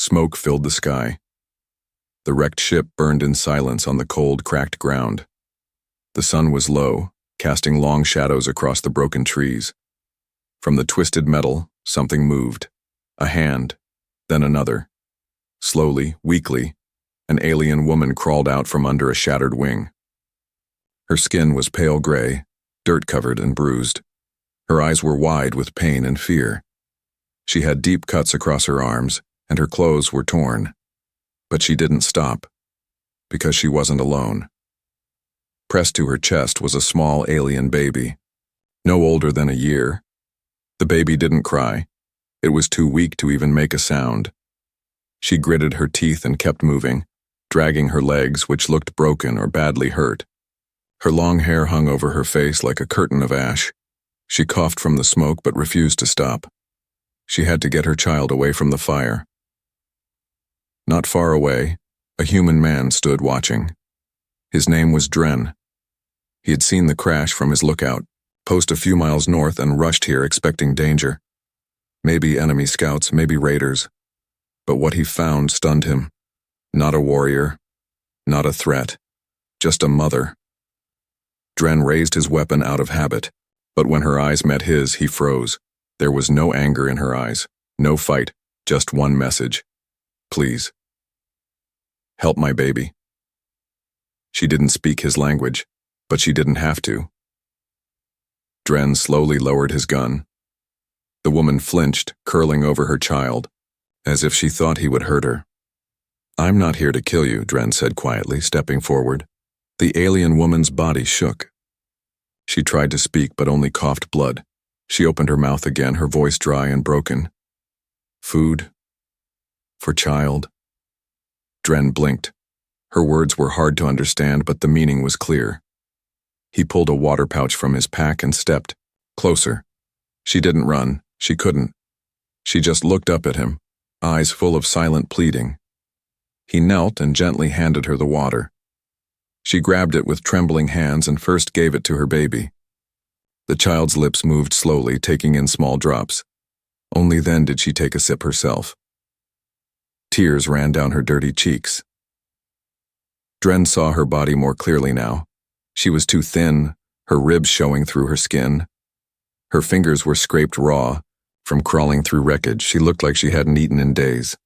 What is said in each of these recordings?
Smoke filled the sky. The wrecked ship burned in silence on the cold, cracked ground. The sun was low, casting long shadows across the broken trees. From the twisted metal, something moved. A hand, then another. Slowly, weakly, an alien woman crawled out from under a shattered wing. Her skin was pale gray, dirt-covered and bruised. Her eyes were wide with pain and fear. She had deep cuts across her arms, and her clothes were torn. But she didn't stop, because she wasn't alone. Pressed to her chest was a small alien baby, no older than a year. The baby didn't cry. It was too weak to even make a sound. She gritted her teeth and kept moving, dragging her legs, which looked broken or badly hurt. Her long hair hung over her face like a curtain of ash. She coughed from the smoke but refused to stop. She had to get her child away from the fire. Not far away, a human man stood watching. His name was Dren. He had seen the crash from his lookout, post a few miles north, and rushed here expecting danger. Maybe enemy scouts, maybe raiders. But what he found stunned him. Not a warrior, not a threat, just a mother. Dren raised his weapon out of habit, but when her eyes met his, he froze. There was no anger in her eyes, no fight, just one message. Please. Help my baby. She didn't speak his language, but she didn't have to. Dren slowly lowered his gun. The woman flinched, curling over her child, as if she thought he would hurt her. I'm not here to kill you, Dren said quietly, stepping forward. The alien woman's body shook. She tried to speak, but only coughed blood. She opened her mouth again, her voice dry and broken. Food? For child? Dren blinked. Her words were hard to understand, but the meaning was clear. He pulled a water pouch from his pack and stepped closer. She didn't run. She couldn't. She just looked up at him, eyes full of silent pleading. He knelt and gently handed her the water. She grabbed it with trembling hands and first gave it to her baby. The child's lips moved slowly, taking in small drops. Only then did she take a sip herself. Tears ran down her dirty cheeks. Dren saw her body more clearly now. She was too thin, her ribs showing through her skin. Her fingers were scraped raw. From crawling through wreckage, she looked like she hadn't eaten in days.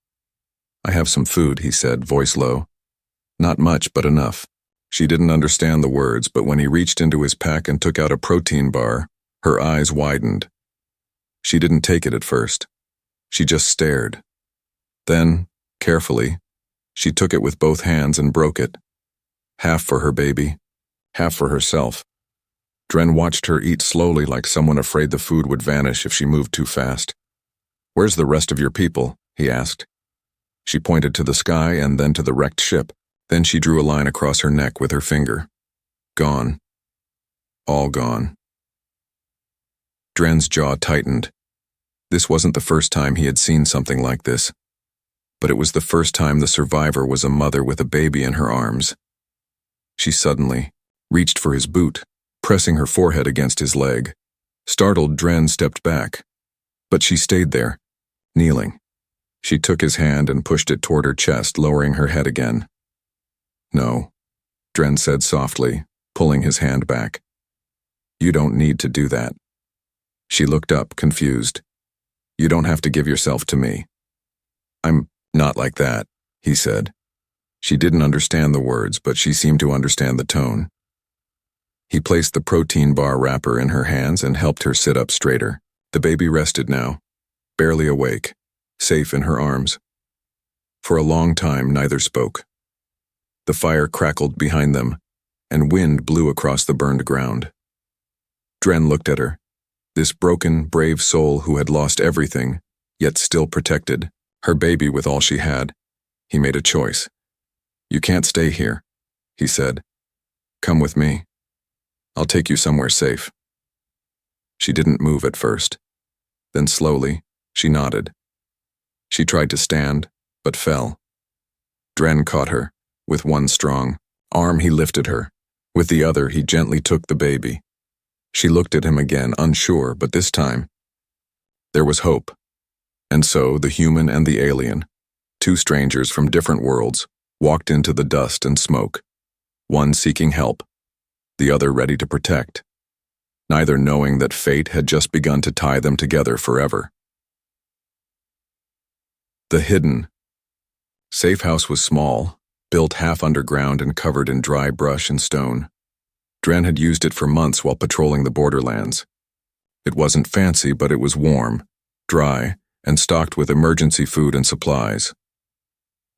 I have some food, he said, voice low. Not much, but enough. She didn't understand the words, but when he reached into his pack and took out a protein bar, her eyes widened. She didn't take it at first. She just stared. Then, carefully, she took it with both hands and broke it. Half for her baby, half for herself. Dren watched her eat slowly like someone afraid the food would vanish if she moved too fast. Where's the rest of your people? He asked. She pointed to the sky and then to the wrecked ship. Then she drew a line across her neck with her finger. Gone. All gone. Dren's jaw tightened. This wasn't the first time he had seen something like this. But it was the first time the survivor was a mother with a baby in her arms. She suddenly reached for his boot, pressing her forehead against his leg. Startled, Dren stepped back. But she stayed there, kneeling. She took his hand and pushed it toward her chest, lowering her head again. No, Dren said softly, pulling his hand back. You don't need to do that. She looked up, confused. You don't have to give yourself to me. I'm not like that, he said. She didn't understand the words, but she seemed to understand the tone. He placed the protein bar wrapper in her hands and helped her sit up straighter. The baby rested now, barely awake, safe in her arms. For a long time, neither spoke. The fire crackled behind them, and wind blew across the burned ground. Dren looked at her, this broken, brave soul who had lost everything, yet still protected, her baby with all she had. He made a choice. You can't stay here, he said. Come with me. I'll take you somewhere safe. She didn't move at first. Then slowly, she nodded. She tried to stand, but fell. Dren caught her. With one strong arm he lifted her. With the other he gently took the baby. She looked at him again, unsure, but this time there was hope. And so the human and the alien, Two strangers from different worlds walked into the dust and smoke, one seeking help, the other ready to protect, neither knowing that fate had just begun to tie them together forever. The hidden safe house was small, built half underground and covered in dry brush and stone. Dren had used it for months while patrolling the borderlands. It wasn't fancy, but it was warm, dry, and stocked with emergency food and supplies.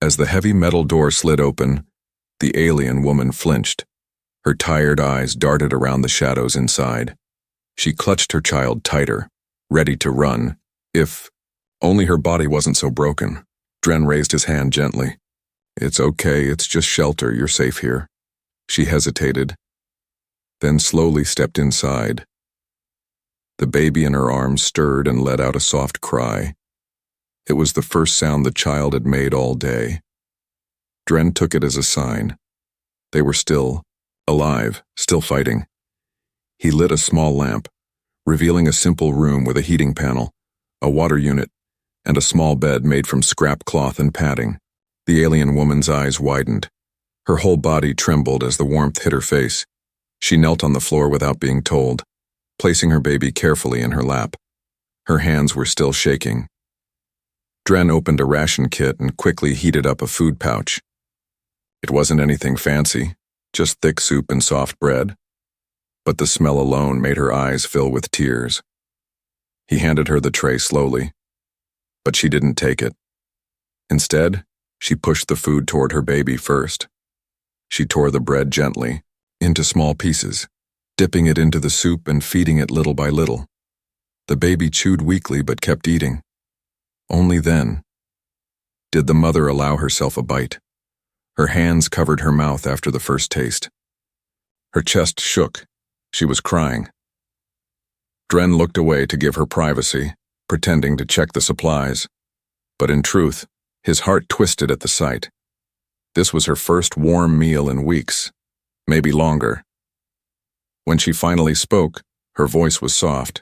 As the heavy metal door slid open, the alien woman flinched. Her tired eyes darted around the shadows inside. She clutched her child tighter, ready to run, if only her body wasn't so broken. Dren raised his hand gently. "It's okay, it's just shelter, you're safe here." She hesitated, then slowly stepped inside. The baby in her arms stirred and let out a soft cry. It was the first sound the child had made all day. Dren took it as a sign. They were still alive, still fighting. He lit a small lamp, revealing a simple room with a heating panel, a water unit, and a small bed made from scrap cloth and padding. The alien woman's eyes widened. Her whole body trembled as the warmth hit her face. She knelt on the floor without being told, placing her baby carefully in her lap. Her hands were still shaking. Dren opened a ration kit and quickly heated up a food pouch. It wasn't anything fancy, just thick soup and soft bread. But the smell alone made her eyes fill with tears. He handed her the tray slowly, but she didn't take it. Instead, she pushed the food toward her baby first. She tore the bread gently, into small pieces, dipping it into the soup and feeding it little by little. The baby chewed weakly but kept eating. Only then did the mother allow herself a bite. Her hands covered her mouth after the first taste. Her chest shook. She was crying. Dren looked away to give her privacy, pretending to check the supplies. But in truth, his heart twisted at the sight. This was her first warm meal in weeks, maybe longer. When she finally spoke, her voice was soft.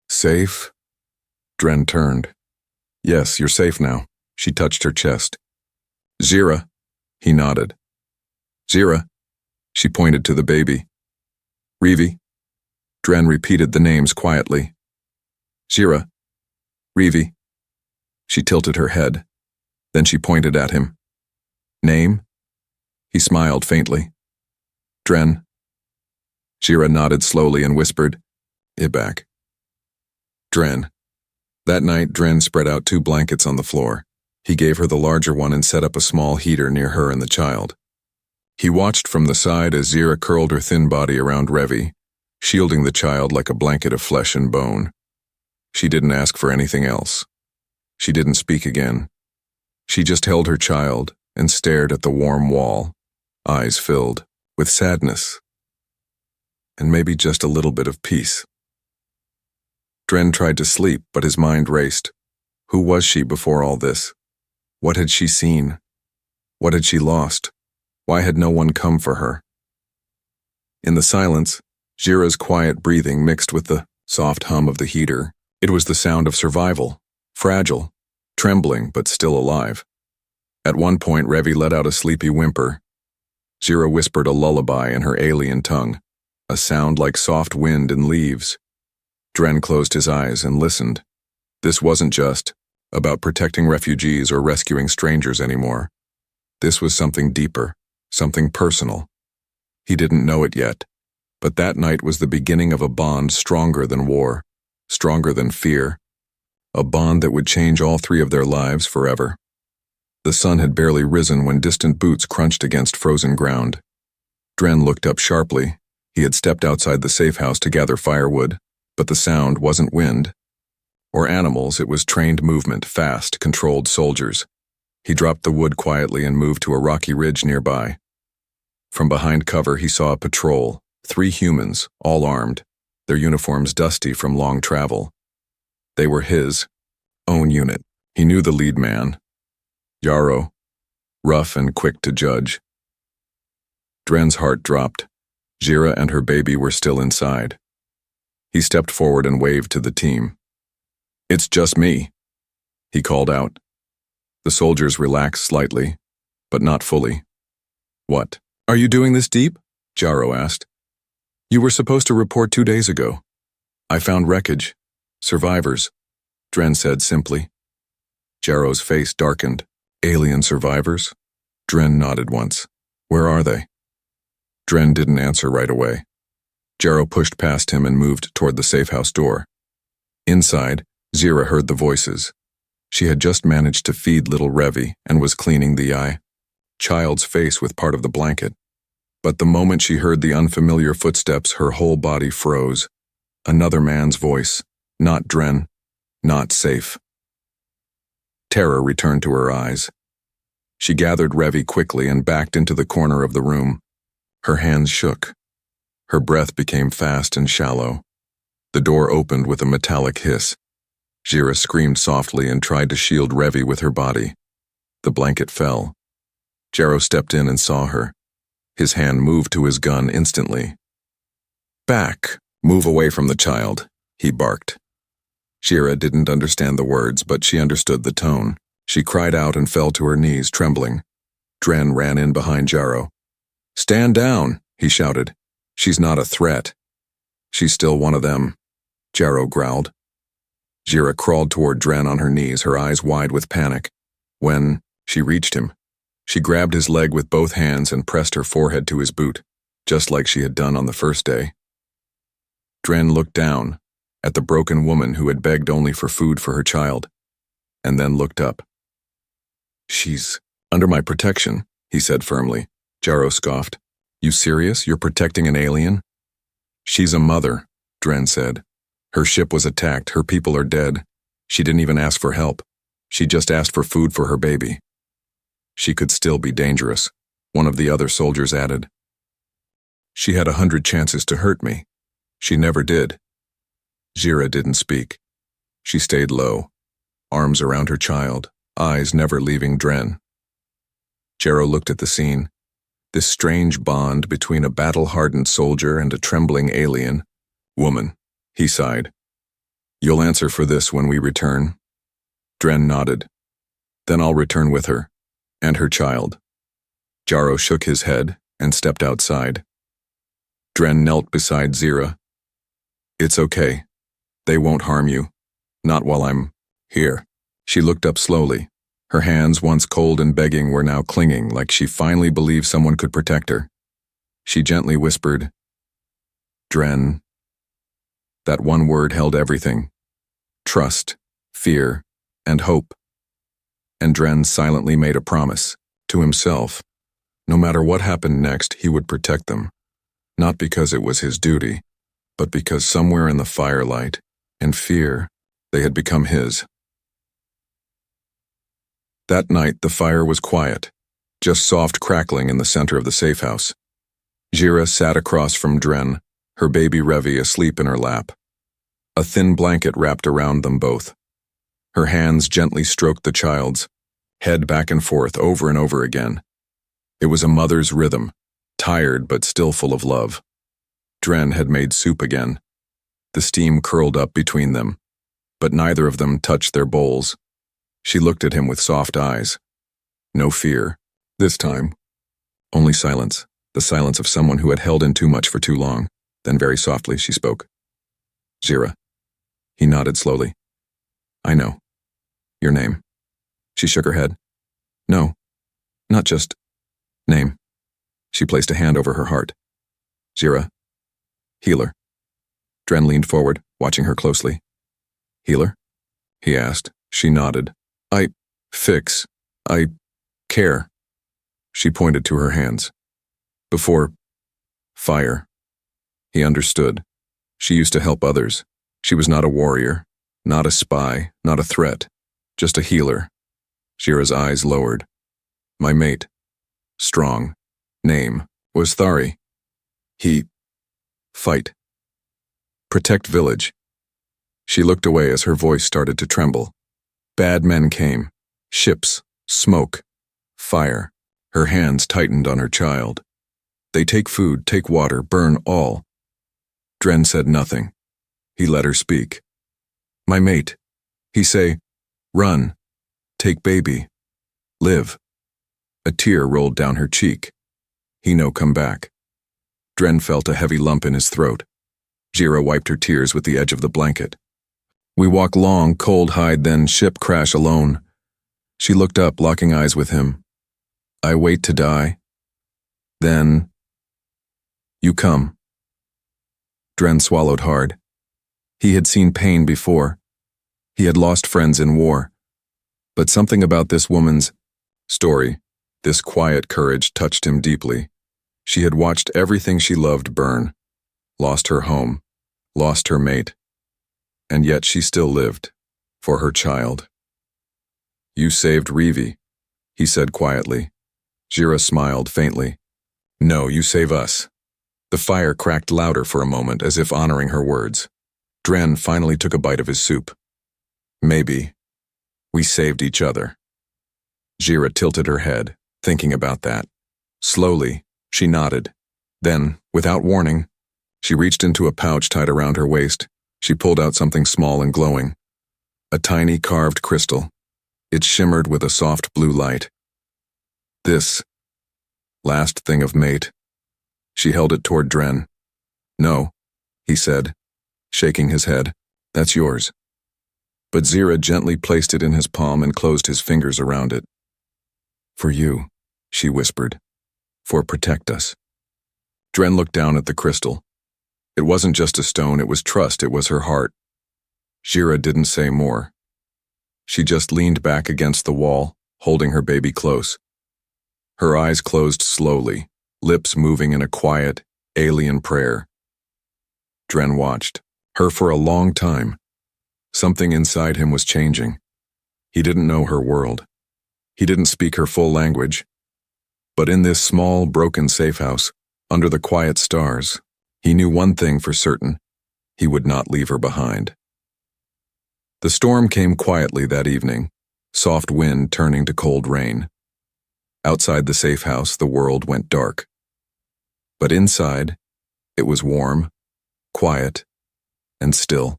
"Safe?" Dren turned. "Yes, you're safe now." She touched her chest. "Zira." He nodded. "Zira." She pointed to the baby. "Rivi." Dren repeated the names quietly. "Zira. Rivi." She tilted her head. Then she pointed at him. "Name?" He smiled faintly. "Dren." Zira nodded slowly and whispered, "Ibak." Dren. That night, Dren spread out 2 blankets on the floor. He gave her the larger one and set up a small heater near her and the child. He watched from the side as Zira curled her thin body around Revi, shielding the child like a blanket of flesh and bone. She didn't ask for anything else. She didn't speak again. She just held her child and stared at the warm wall, eyes filled with sadness and maybe just a little bit of peace. Dren tried to sleep, but his mind raced. Who was she before all this? What had she seen? What had she lost? Why had no one come for her? In the silence, Zira's quiet breathing mixed with the soft hum of the heater. It was the sound of survival, fragile, trembling but still alive. At one point, Revi let out a sleepy whimper. Zira whispered a lullaby in her alien tongue, a sound like soft wind and leaves. Dren closed his eyes and listened. This wasn't just about protecting refugees or rescuing strangers anymore. This was something deeper, something personal. He didn't know it yet, but that night was the beginning of a bond stronger than war, stronger than fear, a bond that would change all 3 of their lives forever. The sun had barely risen when distant boots crunched against frozen ground. Dren looked up sharply. He had stepped outside the safe house to gather firewood, but the sound wasn't wind or animals, it was trained movement, fast, controlled soldiers. He dropped the wood quietly and moved to a rocky ridge nearby. From behind cover, he saw a patrol, 3 humans, all armed, their uniforms dusty from long travel. They were his own unit. He knew the lead man, Yarrow, rough and quick to judge. Dren's heart dropped. Zira and her baby were still inside. He stepped forward and waved to the team. "It's just me," he called out. The soldiers relaxed slightly, but not fully. What? Are you doing this deep? Jaro asked. You were supposed to report 2 days ago. I found wreckage. Survivors, Dren said simply. Jaro's face darkened. Alien survivors? Dren nodded once. Where are they? Dren didn't answer right away. Jaro pushed past him and moved toward the safe house door. Inside, Zira heard the voices. She had just managed to feed little Revi and was cleaning the child's face with part of the blanket. But the moment she heard the unfamiliar footsteps, her whole body froze. Another man's voice. Not Dren. Not safe. Terror returned to her eyes. She gathered Revi quickly and backed into the corner of the room. Her hands shook. Her breath became fast and shallow. The door opened with a metallic hiss. Zira screamed softly and tried to shield Revi with her body. The blanket fell. Jaro stepped in and saw her. His hand moved to his gun instantly. Back! Move away from the child, he barked. Zira didn't understand the words, but she understood the tone. She cried out and fell to her knees, trembling. Dren ran in behind Jaro. Stand down, he shouted. She's not a threat. She's still one of them, Jaro growled. Zira crawled toward Dren on her knees, her eyes wide with panic. When she reached him, she grabbed his leg with both hands and pressed her forehead to his boot, just like she had done on the first day. Dren looked down at the broken woman who had begged only for food for her child, and then looked up. She's under my protection, he said firmly. Jaro scoffed. You serious? You're protecting an alien? She's a mother, Dren said. Her ship was attacked, her people are dead. She didn't even ask for help. She just asked for food for her baby. She could still be dangerous, one of the other soldiers added. She had 100 chances to hurt me. She never did. Zira didn't speak. She stayed low, arms around her child, eyes never leaving Dren. Jaro looked at the scene. This strange bond between a battle-hardened soldier and a trembling alien. Woman, he sighed. You'll answer for this when we return. Dren nodded. Then I'll return with her, and her child. Jaro shook his head and stepped outside. Dren knelt beside Zira. It's okay. They won't harm you. Not while I'm here. She looked up slowly. Her hands, once cold and begging, were now clinging, like she finally believed someone could protect her. She gently whispered, Dren. That one word held everything. Trust, fear, and hope. And Dren silently made a promise, to himself. No matter what happened next, he would protect them. Not because it was his duty, but because somewhere in the firelight, in fear, they had become his. That night, the fire was quiet, just soft crackling in the center of the safe house. Zira sat across from Dren, her baby Revi asleep in her lap. A thin blanket wrapped around them both. Her hands gently stroked the child's, head back and forth over and over again. It was a mother's rhythm, tired but still full of love. Dren had made soup again. The steam curled up between them, but neither of them touched their bowls. She looked at him with soft eyes. No fear. This time, only silence, the silence of someone who had held in too much for too long. Then very softly she spoke. Zira. He nodded slowly. I know. Your name. She shook her head. No, not just name. She placed a hand over her heart. Zira. Healer. Dren leaned forward, watching her closely. Healer? He asked. She nodded. I fix. I care. She pointed to her hands. Before fire. He understood. She used to help others. She was not a warrior, not a spy, not a threat, just a healer. Zira's eyes lowered. My mate. Strong. Name was Thari. He. Fight. Protect village. She looked away as her voice started to tremble. Bad men came. Ships. Smoke. Fire. Her hands tightened on her child. They take food, take water, burn all. Dren said nothing. He let her speak. My mate. He say, run. Take baby. Live. A tear rolled down her cheek. He no come back. Dren felt a heavy lump in his throat. Jira wiped her tears with the edge of the blanket. We walk long, cold hide, then ship crash alone. She looked up, locking eyes with him. I wait to die. Then you come. Dren swallowed hard. He had seen pain before. He had lost friends in war. But something about this woman's story, this quiet courage, touched him deeply. She had watched everything she loved burn, lost her home, lost her mate, and yet she still lived, for her child. You saved Revi, he said quietly. Jira smiled faintly. No, you save us. The fire cracked louder for a moment, as if honoring her words. Dren finally took a bite of his soup. Maybe. We saved each other. Jira tilted her head, thinking about that. Slowly, she nodded. Then, without warning, she reached into a pouch tied around her waist. She pulled out something small and glowing. A tiny carved crystal. It shimmered with a soft blue light. This last thing of mate. She held it toward Dren. No, he said, shaking his head. That's yours. But Jira gently placed it in his palm and closed his fingers around it. For you, she whispered. For protect us. Dren looked down at the crystal. It wasn't just a stone, it was trust, it was her heart. Jira didn't say more. She just leaned back against the wall, holding her baby close. Her eyes closed slowly, lips moving in a quiet, alien prayer. Dren watched her for a long time. Something inside him was changing. He didn't know her world. He didn't speak her full language. But in this small, broken safe house, under the quiet stars, he knew one thing for certain. He would not leave her behind. The storm came quietly that evening, soft wind turning to cold rain. Outside the safe house, the world went dark. But inside, it was warm, quiet, and still.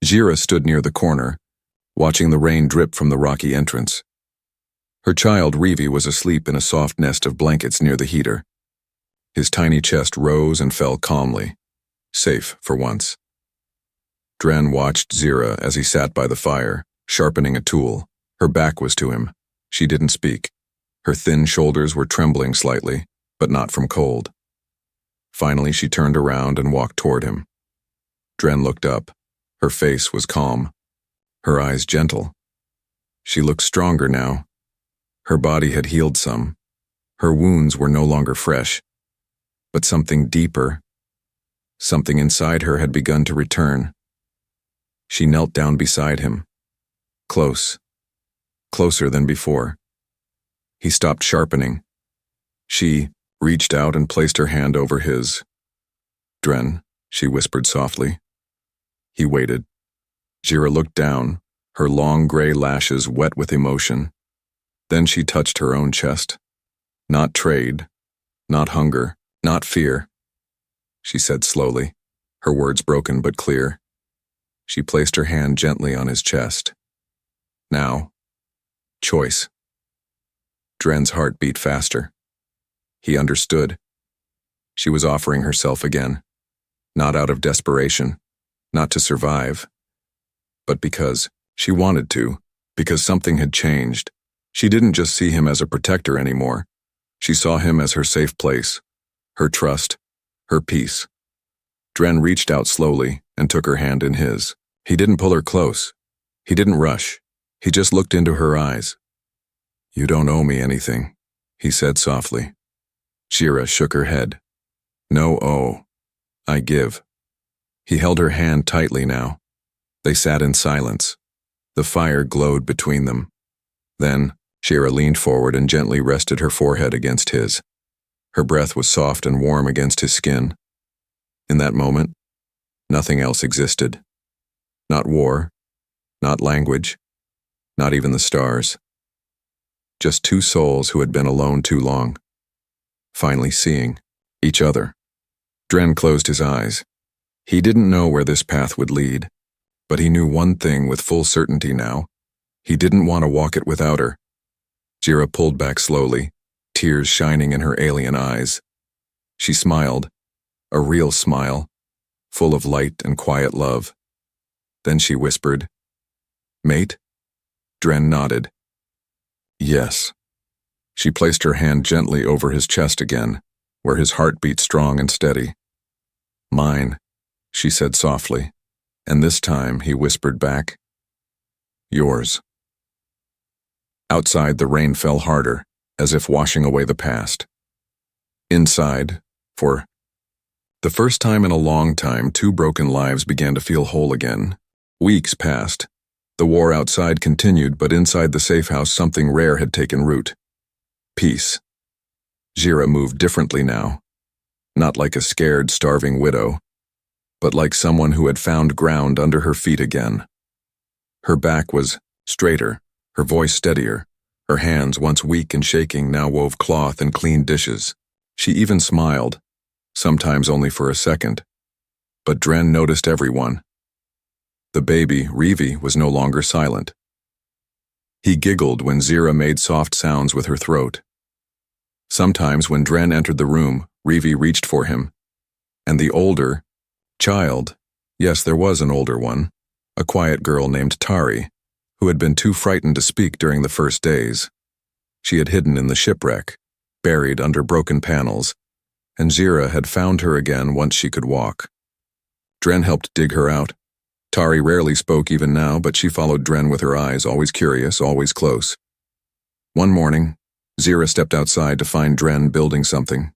Jira stood near the corner, watching the rain drip from the rocky entrance. Her child, Revi, was asleep in a soft nest of blankets near the heater. His tiny chest rose and fell calmly, safe for once. Dren watched Jira as he sat by the fire, sharpening a tool. Her back was to him. She didn't speak. Her thin shoulders were trembling slightly, but not from cold. Finally, she turned around and walked toward him. Dren looked up. Her face was calm, her eyes gentle. She looked stronger now. Her body had healed some. Her wounds were no longer fresh. But something deeper, something inside her had begun to return. She knelt down beside him. Close. Closer than before. He stopped sharpening. She reached out and placed her hand over his. Dren, she whispered softly. He waited. Jira looked down, her long gray lashes wet with emotion. Then she touched her own chest. Not trade, not hunger, not fear, she said slowly, her words broken but clear. She placed her hand gently on his chest. Now, choice. Dren's heart beat faster. He understood. She was offering herself again, not out of desperation, not to survive, but because she wanted to, because something had changed. She didn't just see him as a protector anymore. She saw him as her safe place, her trust, her peace. Dren reached out slowly and took her hand in his. He didn't pull her close. He didn't rush. He just looked into her eyes. You don't owe me anything, he said softly. Jira shook her head. No owe. I give. He held her hand tightly now. They sat in silence. The fire glowed between them. Then, Jira leaned forward and gently rested her forehead against his. Her breath was soft and warm against his skin. In that moment, nothing else existed. Not war, not language, not even the stars. Just two souls who had been alone too long, finally seeing each other. Dren closed his eyes. He didn't know where this path would lead, but he knew one thing with full certainty now. He didn't want to walk it without her. Jira pulled back slowly, tears shining in her alien eyes. She smiled, a real smile, full of light and quiet love. Then she whispered, "Mate?" Dren nodded. "Yes." She placed her hand gently over his chest again, where his heart beat strong and steady. "Mine," she said softly, and this time he whispered back, "Yours." Outside, the rain fell harder, as if washing away the past. Inside, for the first time in a long time, two broken lives began to feel whole again. Weeks passed. The war outside continued, but inside the safe house something rare had taken root. Peace. Jira moved differently now. Not like a scared, starving widow, but like someone who had found ground under her feet again. Her back was straighter, her voice steadier. Her hands, once weak and shaking, now wove cloth and cleaned dishes. She even smiled, sometimes only for a second. But Dren noticed everyone. The baby, Revi, was no longer silent. He giggled when Zira made soft sounds with her throat. Sometimes when Dren entered the room, Revi reached for him. And the older child, yes, there was an older one, a quiet girl named Tari, who had been too frightened to speak during the first days. She had hidden in the shipwreck, buried under broken panels, and Zira had found her again once she could walk. Dren helped dig her out. Tari rarely spoke even now, but she followed Dren with her eyes, always curious, always close. One morning, Zira stepped outside to find Dren building something.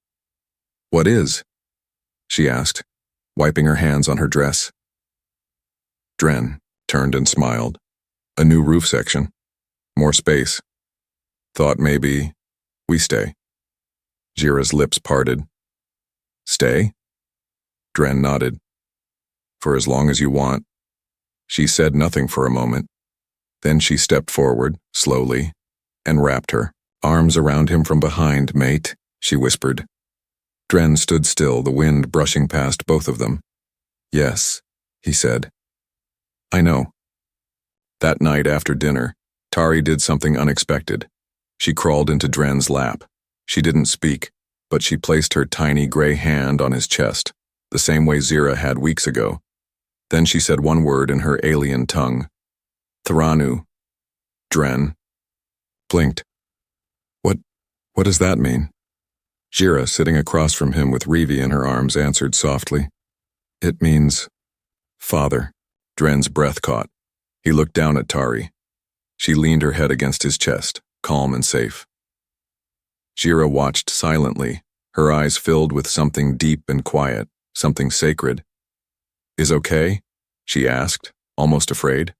"What is?" she asked, wiping her hands on her dress. Dren turned and smiled. "A new roof section. More space. Thought maybe we stay." Jira's lips parted. "Stay?" Dren nodded. "For as long as you want." She said nothing for a moment. Then she stepped forward, slowly, and wrapped her arms around him from behind. "Mate," she whispered. Dren stood still, the wind brushing past both of them. "Yes," he said. "I know." That night after dinner, Tari did something unexpected. She crawled into Dren's lap. She didn't speak, but she placed her tiny gray hand on his chest, the same way Zira had weeks ago. Then she said one word in her alien tongue. "Thranu." Dren blinked. What does that mean?" Jira, sitting across from him with Revi in her arms, answered softly. "It means father." Dren's breath caught. He looked down at Tari. She leaned her head against his chest, calm and safe. Jira watched silently, her eyes filled with something deep and quiet, something sacred. "Is okay?" she asked, almost afraid.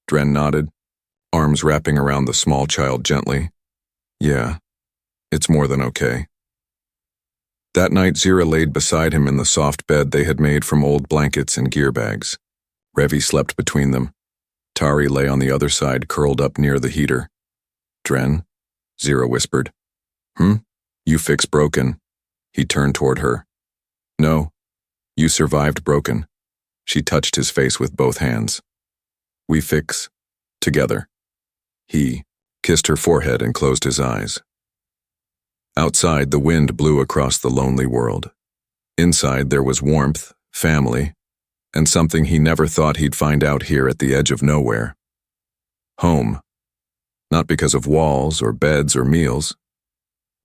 Dren nodded, arms wrapping around the small child gently. "Yeah, it's more than okay." That night, Zira laid beside him in the soft bed they had made from old blankets and gear bags. Revi slept between them. Tari lay on the other side, curled up near the heater. "Dren?" Zira whispered. You fix broken." He turned toward her. "No, you survived broken." She touched his face with both hands. "We fix together." He kissed her forehead and closed his eyes. Outside, the wind blew across the lonely world. Inside, there was warmth, family, and something he never thought he'd find out here at the edge of nowhere. Home. Not because of walls or beds or meals,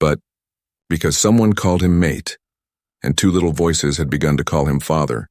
but because someone called him mate, and two little voices had begun to call him father.